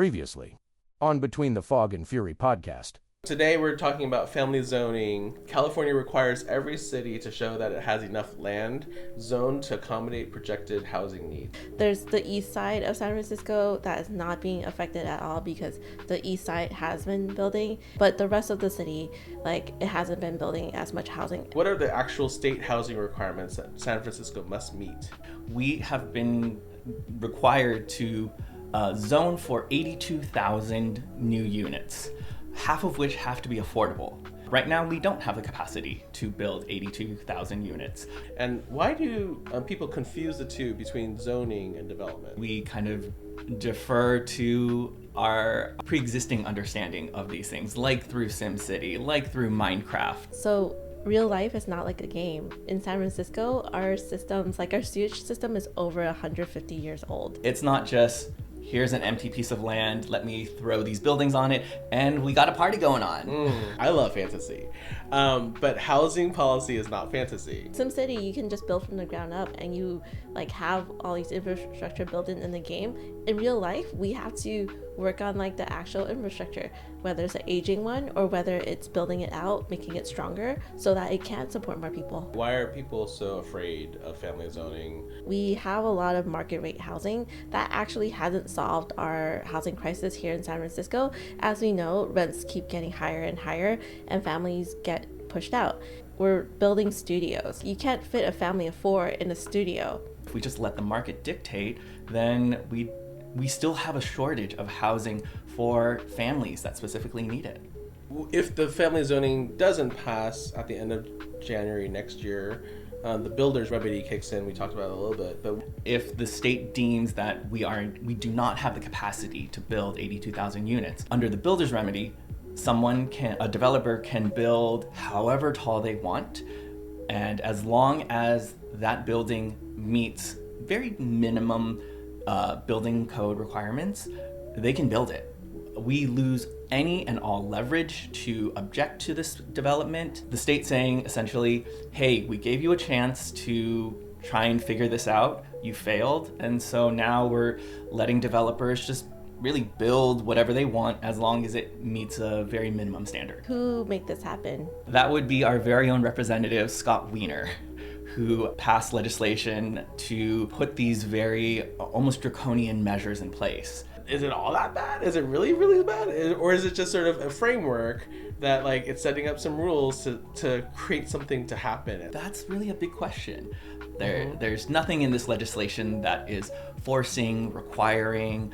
Previously, on Between the Fog and Fury podcast. Today we're talking about family zoning. California requires every city to show that it has enough land zoned to accommodate projected housing needs. There's the east side of San Francisco that is not being affected at all because the east side has been building, but the rest of the city, it hasn't been building as much housing. What are the actual state housing requirements that San Francisco must meet? We have been required to zone for 82,000 new units, half of which have to be affordable. Right now, we don't have the capacity to build 82,000 units. And why do people confuse the two between zoning and development? We kind of defer to our pre-existing understanding of these things, like through SimCity, like through Minecraft. So real life is not like a game. In San Francisco, our systems, our sewage system is over 150 years old. It's not just, here's an empty piece of land, let me throw these buildings on it, and we got a party going on. I love fantasy. But housing policy is not fantasy. SimCity, you can just build from the ground up and you have all these infrastructure built in the game. In real life, we have to work on the actual infrastructure, whether it's an aging one or whether it's building it out, making it stronger so that it can support more people. Why are people so afraid of family zoning? We have a lot of market rate housing that actually hasn't solved our housing crisis here in San Francisco. As we know, rents keep getting higher and higher and families get pushed out. We're building studios. You can't fit a family of 4 in a studio. If we just let the market dictate, then we still have a shortage of housing for families that specifically need it. If the family zoning doesn't pass at the end of January next year, the builder's remedy kicks in. We talked about it a little bit, but if the state deems that we do not have the capacity to build 82,000 units, under the builder's remedy, a developer can build however tall they want, and as long as that building meets very minimum building code requirements, they can build it. We lose any and all leverage to object to this development. The state saying essentially, hey, we gave you a chance to try and figure this out, you failed, and so now we're letting developers just really build whatever they want as long as it meets a very minimum standard. Who make this happen? That would be our very own representative, Scott Wiener, who passed legislation to put these very almost draconian measures in place. Is it all that bad? Is it really, really bad? Or is it just sort of a framework that it's setting up some rules to create something to happen? That's really a big question. There's nothing in this legislation that is forcing, requiring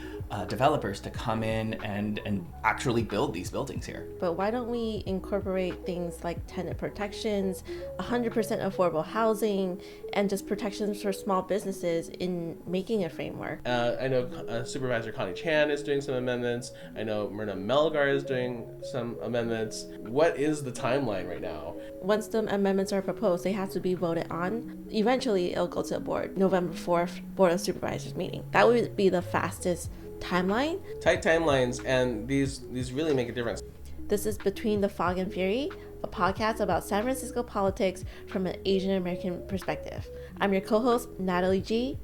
developers to come in and actually build these buildings here. But why don't we incorporate things like tenant protections, 100% affordable housing, and just protections for small businesses in making a framework? I know Supervisor Connie Chan is doing some amendments. I know Myrna Melgar is doing some amendments. What is the timeline right now? Once the amendments are proposed, they have to be voted on. Eventually, it'll go to the board. November 4th, Board of Supervisors meeting. That would be the fastest timeline. Tight timelines, and these really make a difference. This is Between the Fog and Fury, a podcast about San Francisco politics from an Asian American perspective. I'm your co-host, Natalie G.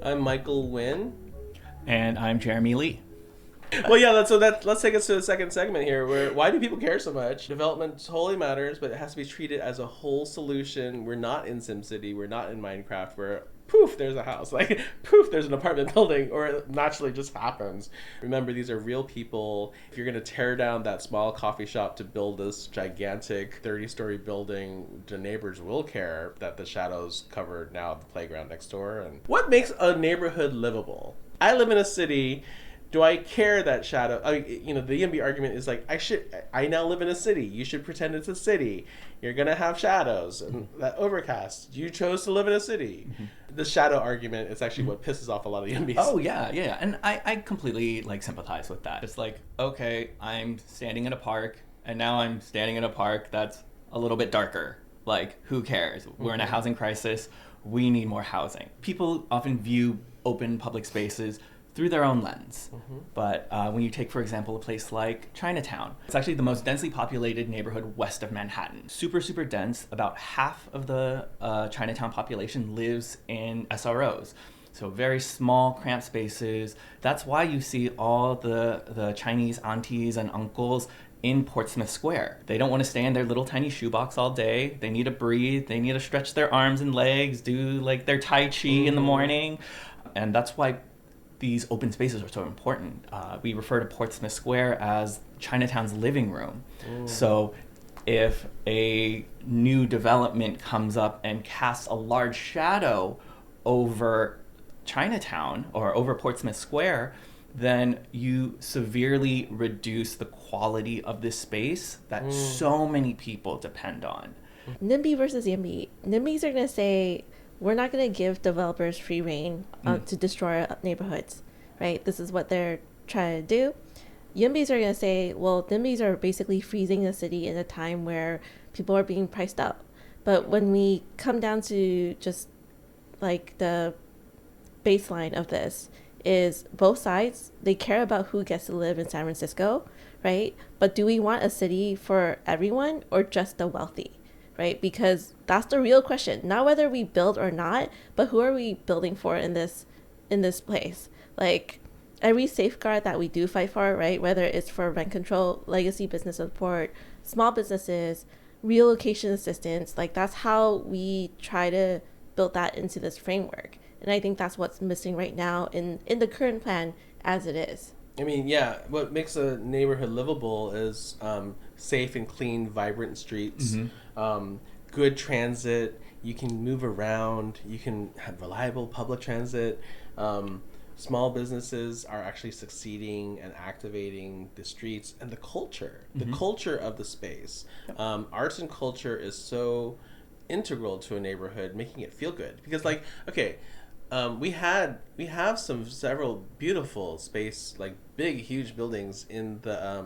I'm Michael Nguyen. And I'm Jeremy Lee. Well, yeah, let's take us to the second segment here. Why do people care so much? Development totally matters, but it has to be treated as a whole solution. We're not in SimCity. We're not in Minecraft. We're poof, there's a house. Poof, there's an apartment building, or it naturally just happens. Remember, these are real people. If you're going to tear down that small coffee shop to build this gigantic 30-story building, the neighbors will care that the shadows cover now the playground next door. And what makes a neighborhood livable? I live in a city. Do I care that shadow? The EMB argument is I now live in a city. You should pretend it's a city. You're going to have shadows and that overcast. You chose to live in a city. Mm-hmm. The shadow argument is actually what pisses off a lot of the EMBs. Oh, yeah. And I completely sympathize with that. It's okay, I'm standing in a park and now I'm standing in a park that's a little bit darker. Who cares? We're in a housing crisis. We need more housing. People often view open public spaces through their own lens. Mm-hmm. But when you take, for example, a place like Chinatown, it's actually the most densely populated neighborhood west of Manhattan. Super, super dense. About half of the Chinatown population lives in SROs. So very small, cramped spaces. That's why you see all the Chinese aunties and uncles in Portsmouth Square. They don't want to stay in their little tiny shoebox all day. They need to breathe. They need to stretch their arms and legs, do like their Tai Chi in the morning. And that's why these open spaces are so important. We refer to Portsmouth Square as Chinatown's living room. So if a new development comes up and casts a large shadow over Chinatown or over Portsmouth Square, then you severely reduce the quality of this space that so many people depend on. NIMBY versus YIMBY. NIMBYs are going to say, we're not going to give developers free reign to destroy neighborhoods, right? This is what they're trying to do. YIMBYs are going to say, well, NIMBYs are basically freezing the city in a time where people are being priced out. But when we come down to just like the baseline of this, is both sides, they care about who gets to live in San Francisco, right? But do we want a city for everyone or just the wealthy, right? Because that's the real question. Not whether we build or not, but who are we building for in this place? Like every safeguard that we do fight for, right? Whether it's for rent control, legacy business support, small businesses, relocation assistance, like that's how we try to build that into this framework. And I think that's what's missing right now in the current plan as it is. I mean, yeah, what makes a neighborhood livable is safe and clean, vibrant streets, good transit, you can move around, you can have reliable public transit. Small businesses are actually succeeding and activating the streets and the culture of the space. Arts and culture is so integral to a neighborhood, making it feel good. Because like, okay, we have several beautiful space, like big, huge buildings in the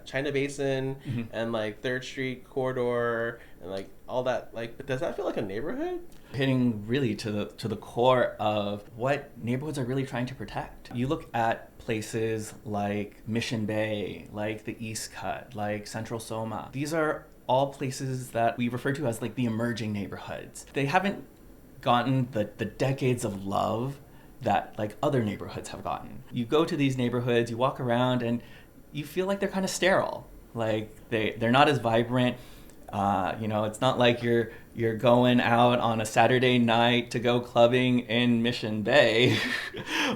China Basin and like 3rd Street corridor and like all that. Like, but does that feel like a neighborhood? Hitting really to the core of what neighborhoods are really trying to protect. You look at places like Mission Bay, like the East Cut, like Central Soma. These are all places that we refer to as like the emerging neighborhoods. They haven't gotten the decades of love that like other neighborhoods have gotten. You go to these neighborhoods, you walk around, and you feel like they're kind of sterile. Like they're not as vibrant. It's not like you're going out on a Saturday night to go clubbing in Mission Bay,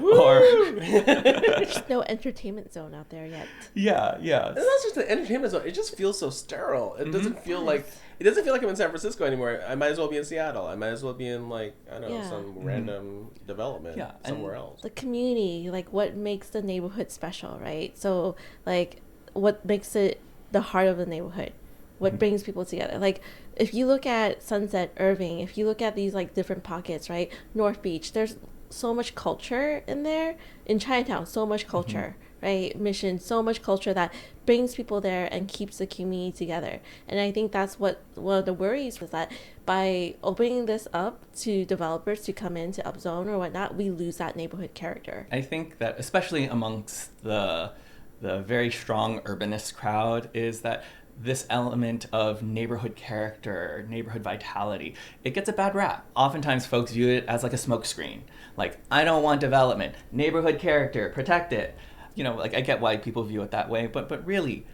or There's no entertainment zone out there yet. Yeah. And that's just the entertainment zone. It just feels so sterile. It doesn't feel like I'm in San Francisco anymore. I might as well be in Seattle. I might as well be in like some random development somewhere else. The community, like what makes the neighborhood special, right? So like what makes it the heart of the neighborhood? What brings people together? Like if you look at Sunset, Irving, if you look at these like different pockets, right? North Beach, there's so much culture in there. In Chinatown, so much culture, right? Mission, so much culture that brings people there and keeps the community together. And I think that's what one of the worries was, that by opening this up to developers to come in to upzone or whatnot, we lose that neighborhood character. I think that especially amongst the very strong urbanist crowd is that this element of neighborhood character, neighborhood vitality, it gets a bad rap. Oftentimes folks view it as like a smokescreen. Like, I don't want development. Neighborhood character, protect it. Like I get why people view it that way, but really,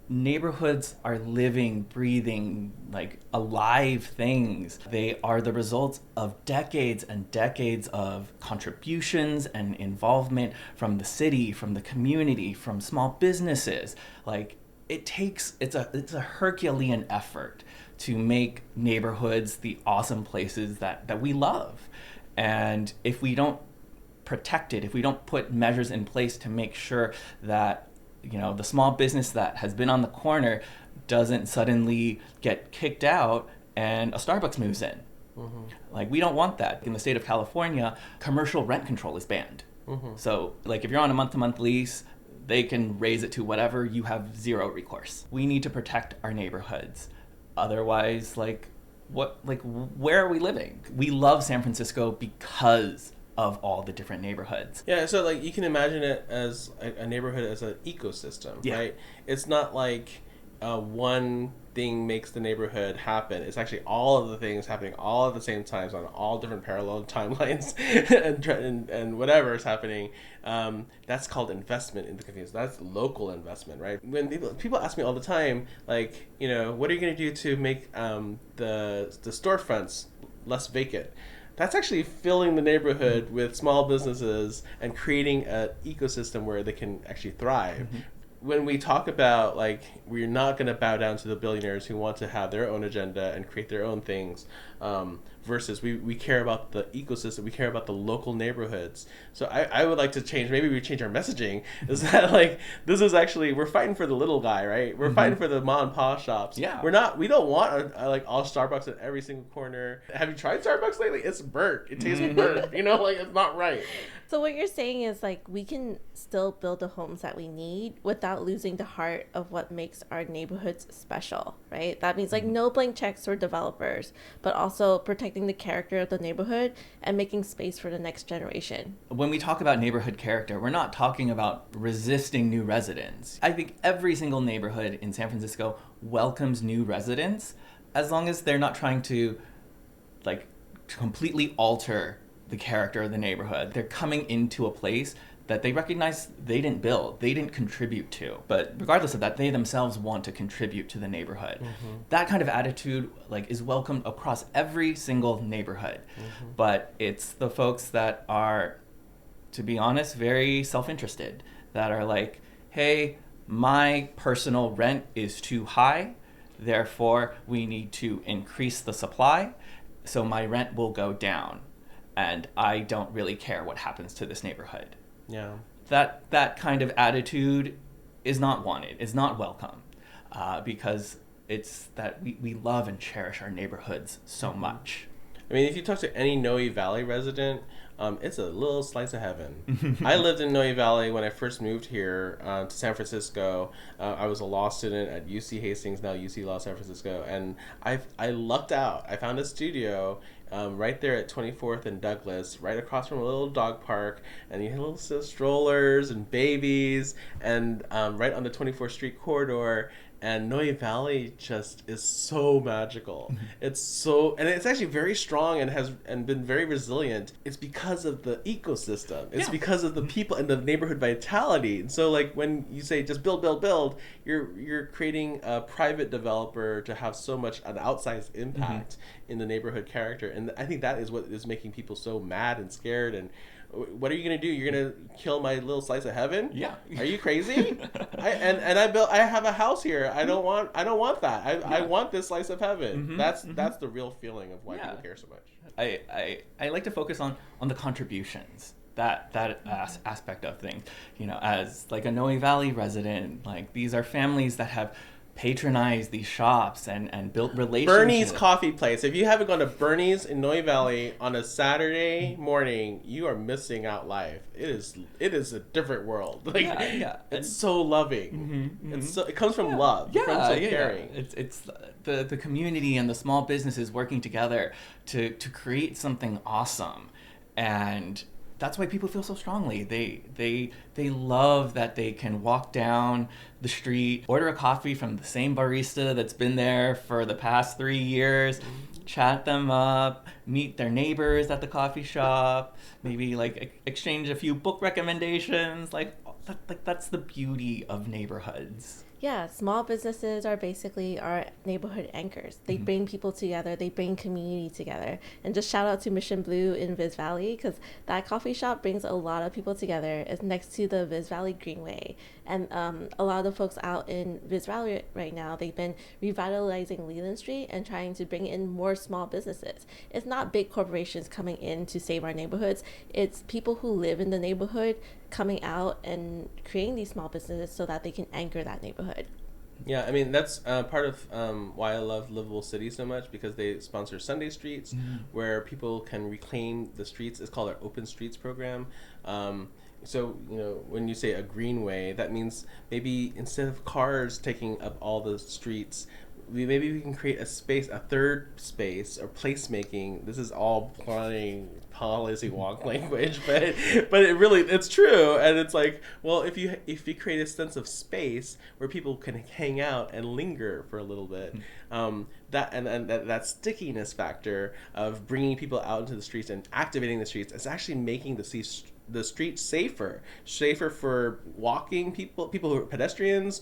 neighborhoods are living, breathing, like alive things. They are the results of decades and decades of contributions and involvement from the city, from the community, from small businesses. Like, it's a Herculean effort to make neighborhoods the awesome places that we love. And if we don't protect it, if we don't put measures in place to make sure that the small business that has been on the corner doesn't suddenly get kicked out and a Starbucks moves in. Like, we don't want that. In the state of California, commercial rent control is banned. So like if you're on a month-to-month lease, they can raise it to whatever, you have zero recourse. We need to protect our neighborhoods. Otherwise, where are we living? We love San Francisco because of all the different neighborhoods. Yeah, so like you can imagine it as a neighborhood as an ecosystem, right? It's not like one thing makes the neighborhood happen. It's actually all of the things happening all at the same times on all different parallel timelines and whatever is happening. That's called investment in the community. That's local investment, right? When people ask me all the time, like, what are you going to do to make the storefronts less vacant? That's actually filling the neighborhood with small businesses and creating an ecosystem where they can actually thrive. When we talk about, like, we're not going to bow down to the billionaires who want to have their own agenda and create their own things, versus we care about the ecosystem, we care about the local neighborhoods. So I would like to change, maybe we change our messaging, is that, like, this is actually, we're fighting for the little guy, right? We're fighting for the mom and pop shops. Yeah. We don't want like all Starbucks in every single corner. Have you tried Starbucks lately? It's burnt. It tastes burnt. Like, it's not right. So what you're saying is, like, we can still build the homes that we need without losing the heart of what makes our neighborhoods special, right? That means, like, no blank checks for developers, but also protecting the character of the neighborhood and making space for the next generation. When we talk about neighborhood character, we're not talking about resisting new residents. I think every single neighborhood in San Francisco welcomes new residents, as long as they're not trying to, like, completely alter the character of the neighborhood. They're coming into a place that they recognize they didn't build, they didn't contribute to. But regardless of that, they themselves want to contribute to the neighborhood. That kind of attitude, like, is welcomed across every single neighborhood. But it's the folks that are, to be honest, very self-interested, that are like, hey, my personal rent is too high, therefore we need to increase the supply, so my rent will go down. And I don't really care what happens to this neighborhood. Yeah. That kind of attitude is not wanted, is not welcome, because it's that we love and cherish our neighborhoods so much. I mean, if you talk to any Noe Valley resident, it's a little slice of heaven. I lived in Noe Valley when I first moved here to San Francisco. I was a law student at UC Hastings, now UC Law San Francisco, and I lucked out. I found a studio right there at 24th and Douglas, right across from a little dog park, and you had little strollers and babies, and right on the 24th Street corridor. And Noe Valley just is so magical. It's so, and it's actually very strong and has been very resilient. It's because of the ecosystem. It's because of the people and the neighborhood vitality. And so, like, when you say just build, you're creating a private developer to have so much an outsized impact in the neighborhood character. And I think that is what is making people so mad and scared. And what are you gonna do? You're gonna kill my little slice of heaven? Yeah. Are you crazy? I have a house here. I don't want that. I want this slice of heaven. That's the real feeling of why people care so much. I like to focus on the contributions, that aspect of things. As like a Noe Valley resident, like, these are families that have patronized these shops and built relationships. Bernie's Coffee Place. If you haven't gone to Bernie's in Noe Valley on a Saturday morning, you are missing out life. It is a different world. Like, it's so loving. It comes from love. It comes from caring. It's the community and the small businesses working together to create something awesome. And that's why people feel so strongly. They love that they can walk down the street, order a coffee from the same barista that's been there for the past 3 years, chat them up, meet their neighbors at the coffee shop, maybe like exchange a few book recommendations. Like that's the beauty of neighborhoods. Yeah, small businesses are basically our neighborhood anchors. They bring people together, they bring community together. And just shout out to Mission Blue in Viz Valley, because that coffee shop brings a lot of people together. It's next to the Viz Valley Greenway. And a lot of the folks out in Viz Valley right now, they've been revitalizing Leland Street and trying to bring in more small businesses. It's not big corporations coming in to save our neighborhoods. It's people who live in the neighborhood coming out and creating these small businesses so that they can anchor that neighborhood. Yeah, I mean, that's part of why I love Livable City so much, because they sponsor Sunday Streets, where people can reclaim the streets. It's called our Open Streets program. So, when you say a greenway, that means maybe instead of cars taking up all the streets, maybe we can create a space, a third space, or placemaking. This is all planning policy wonk language, but it's true, and it's like, well, if you create a sense of space where people can hang out and linger for a little bit, that stickiness factor of bringing people out into the streets and activating the streets is actually making the streets safer for walking people who are pedestrians,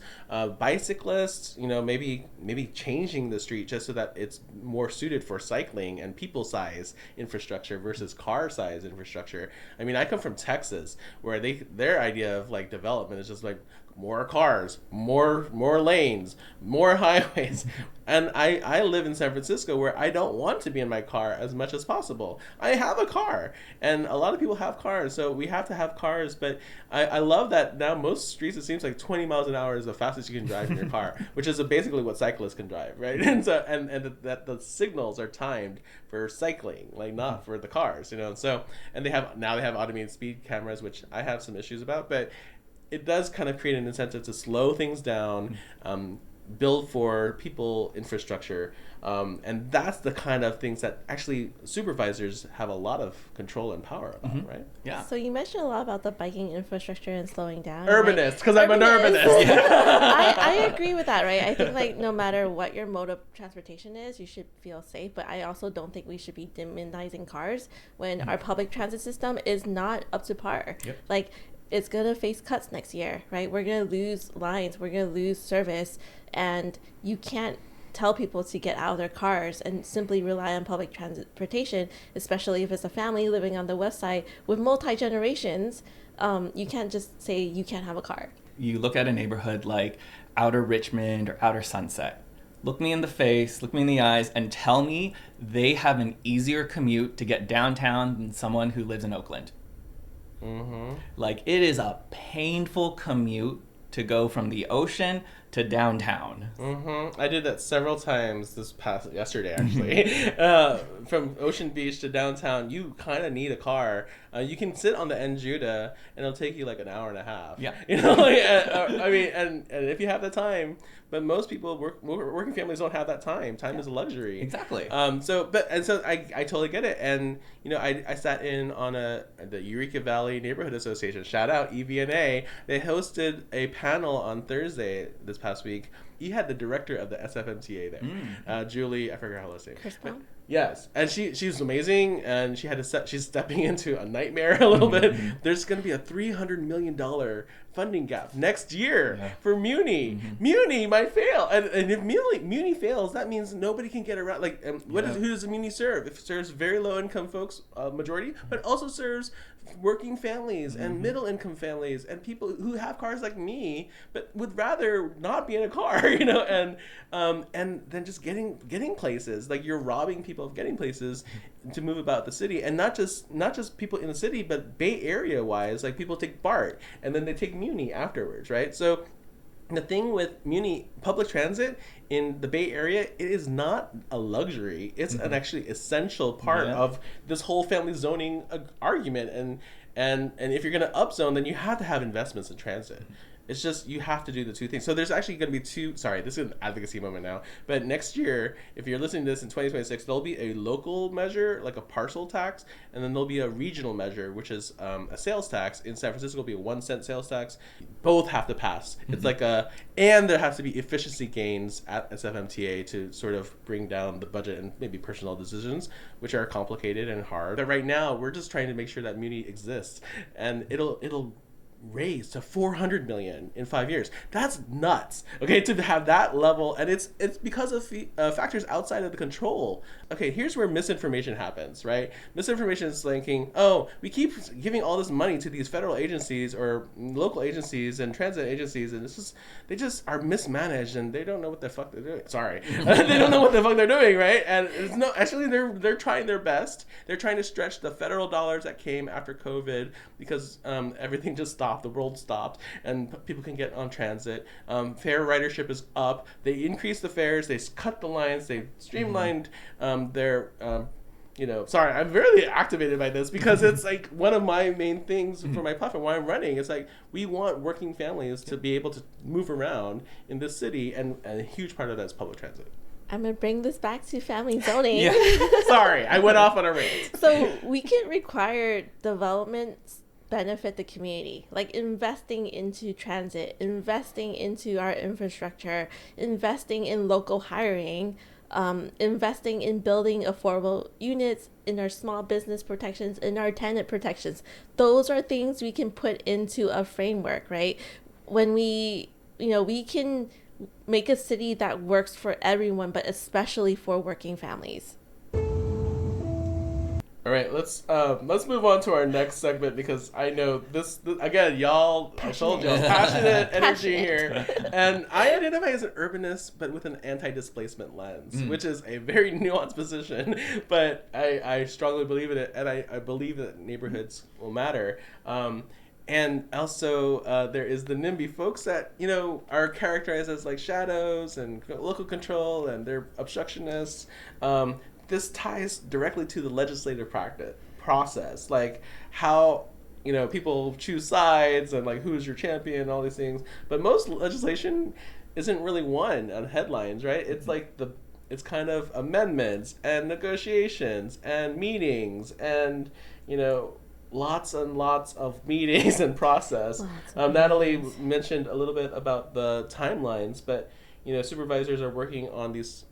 bicyclists, maybe changing the street just so that it's more suited for cycling and people size infrastructure versus car size infrastructure. I mean, I come from Texas, where their idea of like development is just like more cars, more lanes, more highways. And I live in San Francisco, where I don't want to be in my car as much as possible. I have a car, and a lot of people have cars, so we have to have cars. But I love that now most streets, it seems like 20 miles an hour is the fastest you can drive in your car, which is basically what cyclists can drive, right? And so and that the signals are timed for cycling, like not for the cars, So and they have automated speed cameras, which I have some issues about, but it does kind of create an incentive to slow things down, build for people infrastructure, and that's the kind of things that actually supervisors have a lot of control and power about, right? Yeah. So you mentioned a lot about the biking infrastructure and slowing down. Urbanist, because I'm an urbanist. I agree with that, right? I think like no matter what your mode of transportation is, you should feel safe. But I also don't think we should be demonizing cars when our public transit system is not up to par. Yep. Like, it's going to face cuts next year, right? We're going to lose lines. We're going to lose service. And you can't tell people to get out of their cars and simply rely on public transportation, especially if it's a family living on the west side with multi-generations. You can't just say you can't have a car. You look at a neighborhood like Outer Richmond or Outer Sunset. Look me in the face, look me in the eyes, and tell me they have an easier commute to get downtown than someone who lives in Oakland. Mm-hmm. Like, it is a painful commute to go from the ocean to downtown. Mm-hmm. I did that several times yesterday, actually. From Ocean Beach to downtown, you kind of need a car. You can sit on the Judah, and it'll take you like an hour and a half. Yeah. And if you have the time, but most people working families don't have that time. Time is a luxury. Exactly. So I totally get it. And I sat in on the Eureka Valley Neighborhood Association. Shout out EVNA. They hosted a panel on Thursday this past week. You had the director of the SFMTA there, Julie. I forgot how to say. Crispin? Yes, and she's amazing, and she's stepping into a nightmare a little bit. There's going to be a $300 million funding gap next year for Muni. Muni might fail, and if Muni fails, that means nobody can get around. Like, who does Muni serve? It serves very low income folks, majority, but also serves working families and middle income families and people who have cars like me, but would rather not be in a car, and then just getting places. Like, you're robbing people of getting places to move about the city, and not just people in the city, but Bay Area wise, like people take BART and then they take Muni afterwards, right? So the thing with Muni public transit in the Bay Area, it is not a luxury. It's an actually essential part of this whole family zoning argument. And if you're going to upzone, then you have to have investments in transit. It's just, you have to do the two things. So there's actually going to be this is an advocacy moment now, but next year, if you're listening to this in 2026, there'll be a local measure, like a parcel tax, and then there'll be a regional measure, which is a sales tax. In San Francisco, it'll be a 1 cent sales tax. Both have to pass. It's like and there has to be efficiency gains at SFMTA to sort of bring down the budget and maybe personnel decisions, which are complicated and hard. But right now, we're just trying to make sure that Muni exists, and it'll raised to $400 million in 5 years. That's nuts. Okay, to have that level, and it's because of factors outside of the control. Okay, here's where misinformation happens, right? Misinformation is thinking, oh, we keep giving all this money to these federal agencies or local agencies and transit agencies, and they just are mismanaged and they don't know what the fuck they're doing. Sorry, they don't know what the fuck they're doing, right? And actually they're trying their best. They're trying to stretch the federal dollars that came after COVID because everything just stopped. The world stopped, and people can get on transit. Fare ridership is up. They increased the fares. They cut the lines. They streamlined their sorry, I'm very activated by this because it's like one of my main things for my platform, why I'm running. It's like we want working families to be able to move around in this city, and a huge part of that is public transit. I'm going to bring this back to family zoning. Sorry, I went off on a rant. So we can require developments benefit the community, like investing into transit, investing into our infrastructure, investing in local hiring, investing in building affordable units, in our small business protections, in our tenant protections. Those are things we can put into a framework, right? When we can make a city that works for everyone, but especially for working families. All right, let's move on to our next segment because I know this again, y'all. I told y'all, passionate energy here, and I identify as an urbanist, but with an anti-displacement lens, which is a very nuanced position. But I strongly believe in it, and I believe that neighborhoods will matter. And also, there is the NIMBY folks that, are characterized as like shadows and local control, and they're obstructionists. This ties directly to the legislative process, like how, people choose sides and like who's your champion, all these things. But most legislation isn't really won on headlines, right? It's like it's kind of amendments and negotiations and meetings and, lots and lots of meetings and process. Natalie mentioned a little bit about the timelines, but supervisors are working on these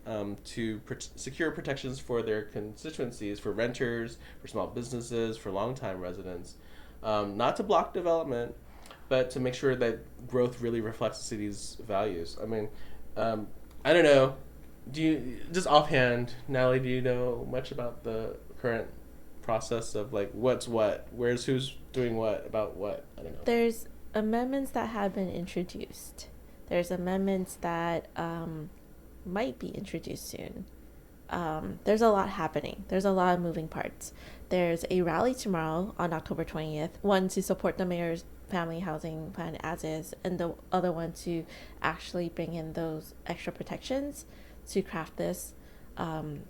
to secure protections for their constituencies, for renters, for small businesses, for longtime residents, not to block development, but to make sure that growth really reflects the city's values. I mean, I don't know. Do you, just offhand, Natalie, do you know much about the current process of like what's what, where's who's doing what, about what? I don't know. There's amendments that have been introduced. There's amendments that might be introduced soon. There's a lot happening. There's a lot of moving parts. There's a rally tomorrow on October 20th, one to support the mayor's family housing plan as is, and the other one to actually bring in those extra protections to craft this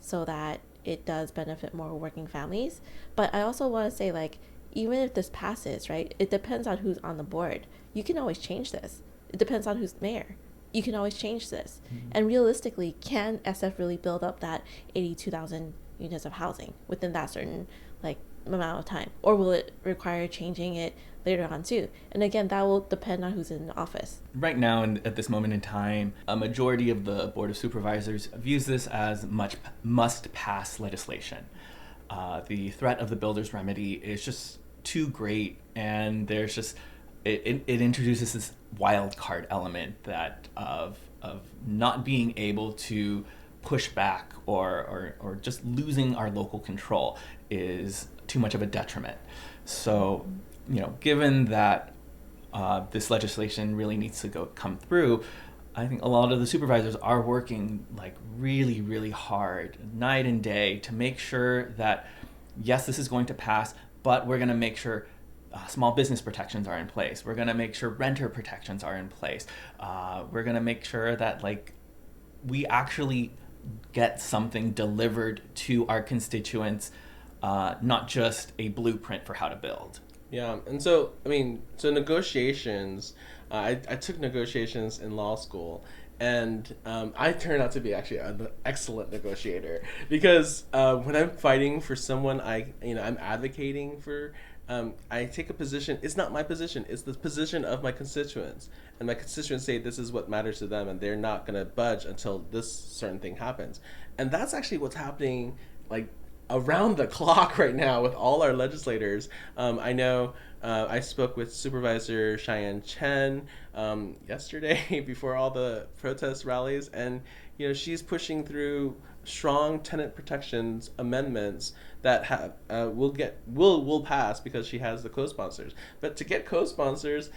so that it does benefit more working families. But I also want to say, like, even if this passes, right, it depends on who's on the board. You can always change this. It depends on who's mayor. You can always change this. And realistically, can SF really build up that 82,000 units of housing within that certain amount of time? Or will it require changing it later on too? And again, that will depend on who's in office. Right now, and at this moment in time, a majority of the Board of Supervisors views this as must-pass legislation. The threat of the builder's remedy is just too great, and there's just it introduces this wild card element that of not being able to push back or just losing our local control is too much of a detriment. So, given that this legislation really needs to come through, I think a lot of the supervisors are working really, really hard, night and day, to make sure that yes, this is going to pass, but we're going to make sure small business protections are in place. We're going to make sure renter protections are in place. We're going to make sure that we actually get something delivered to our constituents, not just a blueprint for how to build. Yeah, and so negotiations. I took negotiations in law school, and I turned out to be actually an excellent negotiator because when I'm fighting for someone, I'm advocating for. I take a position. It's not my position. It's the position of my constituents. And my constituents say this is what matters to them, and they're not going to budge until this certain thing happens. And that's actually what's happening around the clock right now with all our legislators. I know I spoke with Supervisor Cheyenne Chen yesterday before all the protest rallies, and she's pushing through strong tenant protections amendments that will pass because she has the co-sponsors. But to get co-sponsors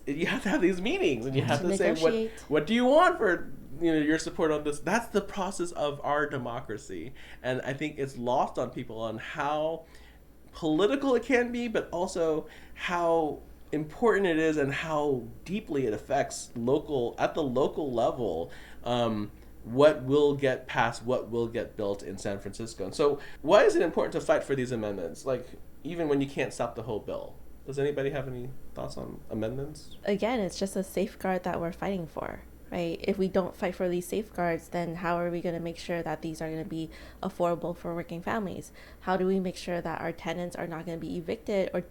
you have to have these meetings, and you have to say what do you want for your support on this. That's the process of our democracy, and I think it's lost on people on how political it can be, but also how important it is and how deeply it affects at the local level. what will get passed, what will get built in San Francisco. And so why is it important to fight for these amendments? Like, even when you can't stop the whole bill. Does anybody have any thoughts on amendments? Again, it's just a safeguard that we're fighting for, right? If we don't fight for these safeguards, then how are we going to make sure that these are going to be affordable for working families? How do we make sure that our tenants are not going to be evicted or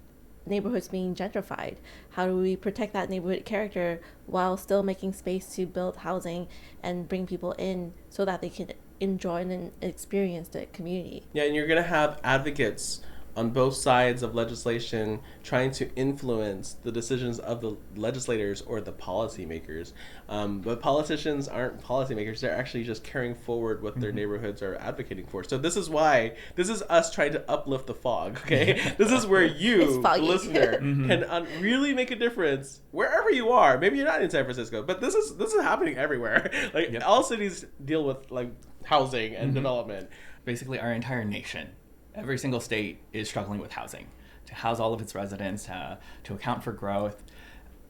neighborhoods being gentrified? How do we protect that neighborhood character while still making space to build housing and bring people in so that they can enjoy and experience the community? Yeah, and you're going to have advocates on both sides of legislation trying to influence the decisions of the legislators or the policymakers. But politicians aren't policymakers. They're actually just carrying forward what their neighborhoods are advocating for. So this is us trying to uplift the fog, okay? This is where you, the listener, can really make a difference wherever you are. Maybe you're not in San Francisco, but this is happening everywhere. Like, all cities deal with, like, housing and development. Basically, our entire nation, every single state is struggling with housing, to house all of its residents, to account for growth,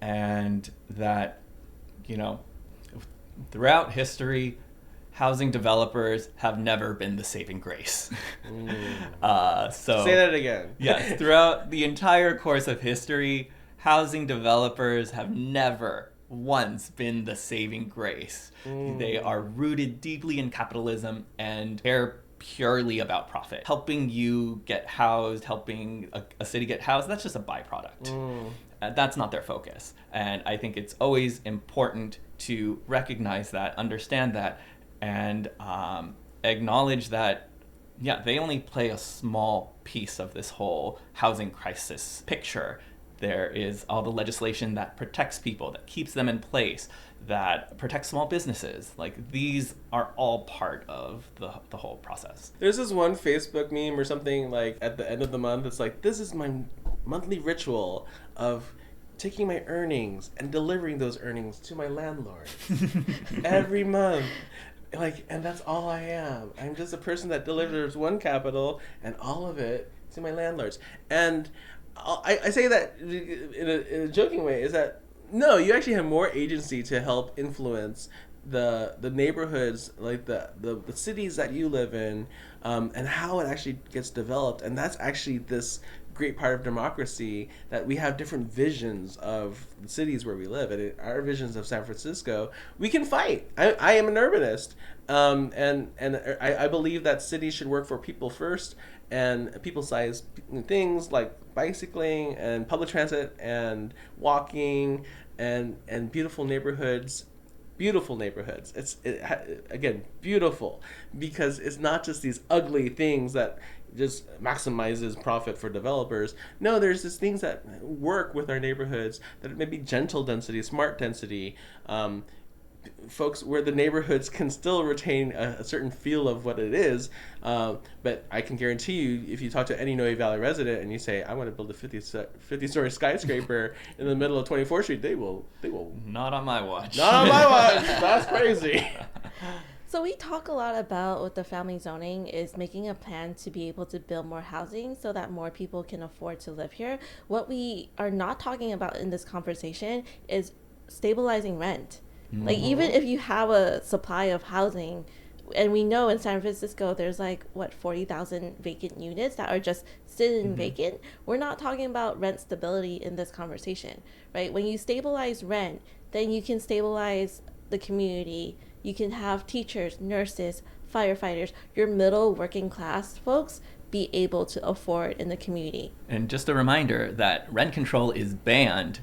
and that, throughout history, housing developers have never been the saving grace. So say that again. Yes, throughout the entire course of history, housing developers have never once been the saving grace. They are rooted deeply in capitalism, and they're purely about profit. Helping you get housed, helping a city get housed, that's just a byproduct. That's not their focus. And I think it's always important to recognize that, understand that, and acknowledge that, they only play a small piece of this whole housing crisis picture. There is all the legislation that protects people, that keeps them in place, that protects small businesses. Like, these are all part of the whole process. There's this one Facebook meme or something, like, at the end of the month, it's like, this is my monthly ritual of taking my earnings and delivering those earnings to my landlord every month. Like, and that's all I am. I'm just a person that delivers one capital and all of it to my landlords. And I say that in a joking way, is that no, you actually have more agency to help influence the neighborhoods, like the cities that you live in, and how it actually gets developed. And that's actually this great part of democracy, that we have different visions of the cities where we live. And our visions of San Francisco, we can fight. I am an urbanist, and I believe that cities should work for people first, and people-sized things like bicycling and public transit and walking and beautiful neighborhoods. Again, beautiful, because it's not just these ugly things that just maximizes profit for developers. No, there's these things that work with our neighborhoods, that may be gentle density, smart density, folks where the neighborhoods can still retain a certain feel of what it is. But I can guarantee you, if you talk to any Noe Valley resident and you say, I want to build a 50-story skyscraper in the middle of 24th Street, they will. Not on my watch. Not on my watch. That's crazy. So we talk a lot about with the family zoning is making a plan to be able to build more housing so that more people can afford to live here. What we are not talking about in this conversation is stabilizing rent. Like, even if you have a supply of housing, and we know in San Francisco there's 40,000 vacant units that are just sitting vacant, we're not talking about rent stability in this conversation, right? When you stabilize rent, then you can stabilize the community. You can have teachers, nurses, firefighters, your middle working class folks be able to afford in the community. And just a reminder that rent control is banned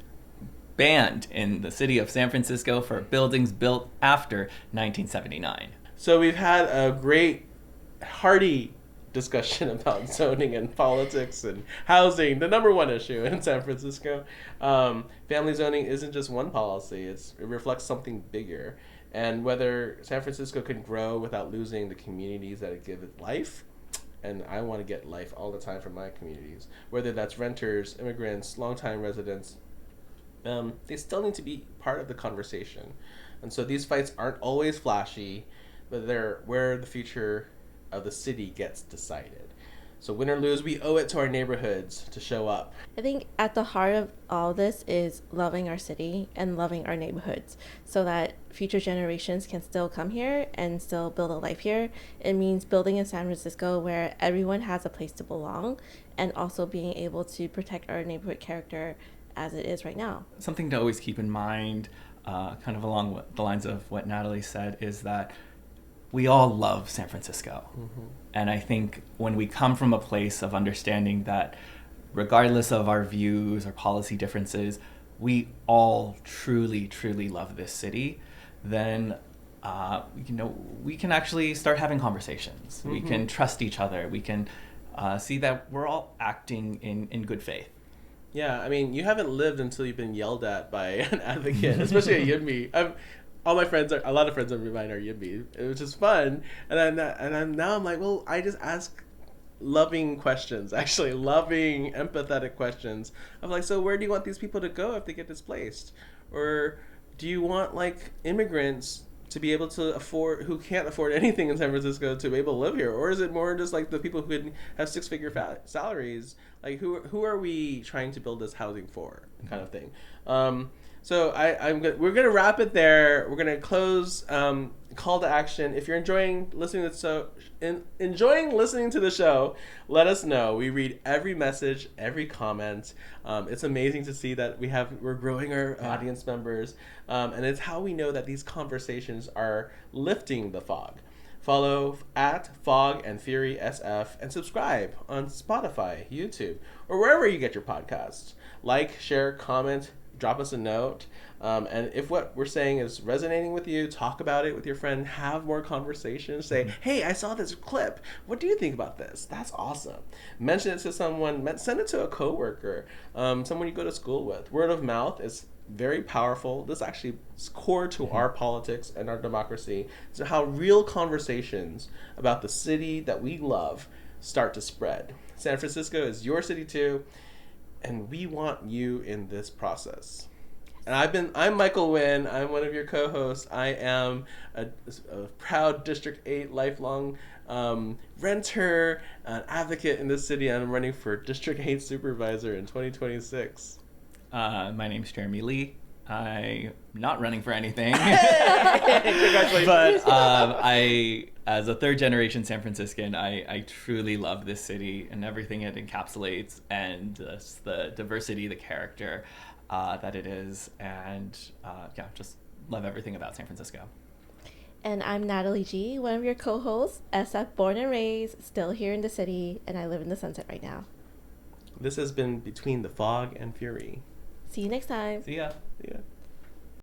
in the city of San Francisco for buildings built after 1979. So we've had a great, hearty discussion about zoning and politics and housing, the number one issue in San Francisco. Family zoning isn't just one policy. It reflects something bigger. And whether San Francisco can grow without losing the communities that give it life, and I want to get life all the time from my communities, whether that's renters, immigrants, longtime residents, they still need to be part of the conversation. And so these fights aren't always flashy, but they're where the future of the city gets decided. So win or lose, we owe it to our neighborhoods to show up. I think at the heart of all this is loving our city and loving our neighborhoods so that future generations can still come here and still build a life here. It means building in San Francisco where everyone has a place to belong, and also being able to protect our neighborhood character as it is right now. Something to always keep in mind, kind of along the lines of what Natalie said, is that we all love San Francisco. And I think when we come from a place of understanding that regardless of our views or policy differences, we all truly, truly love this city, then we can actually start having conversations. We can trust each other. We can see that we're all acting in good faith. Yeah, I mean, you haven't lived until you've been yelled at by an advocate, especially at YIMBY. A lot of friends of mine are YIMBY, which is fun. And I'm like, well, I just ask loving questions, actually loving, empathetic questions of like, so where do you want these people to go if they get displaced? Or do you want like immigrants to be able to who can't afford anything in San Francisco to be able to live here? Or is it more just like the people who can have six-figure salaries? Like who are we trying to build this housing for, kind of thing? So we're gonna wrap it there. We're gonna close. Call to action. If you're enjoying listening to the show, let us know. We read every message, every comment. It's amazing to see that we're growing our audience members, and it's how we know that these conversations are lifting the fog. Follow at Fog and Fury SF and subscribe on Spotify, YouTube, or wherever you get your podcasts. Like, share, comment, drop us a note. And if what we're saying is resonating with you, talk about it with your friend, have more conversations. Say, hey, I saw this clip. What do you think about this? That's awesome. Mention it to someone. Send it to a coworker, someone you go to school with. Word of mouth is very powerful. This actually is core to our politics and our democracy. So how real conversations about the city that we love start to spread. San Francisco is your city too, and we want you in this process. And I'm Michael Wynn. I'm one of your co-hosts. I am a proud District 8 lifelong renter, an advocate in this city, and I'm running for District 8 supervisor in 2026. My name's Jeremy Lee. I'm not running for anything. Congratulations. But as a third-generation San Franciscan, I truly love this city and everything it encapsulates, and the diversity, the character that it is, and just love everything about San Francisco. And I'm Natalie G., one of your co-hosts, SF born and raised, still here in the city, and I live in the Sunset right now. This has been Between the Fog and Fury. See you next time. See ya. See ya.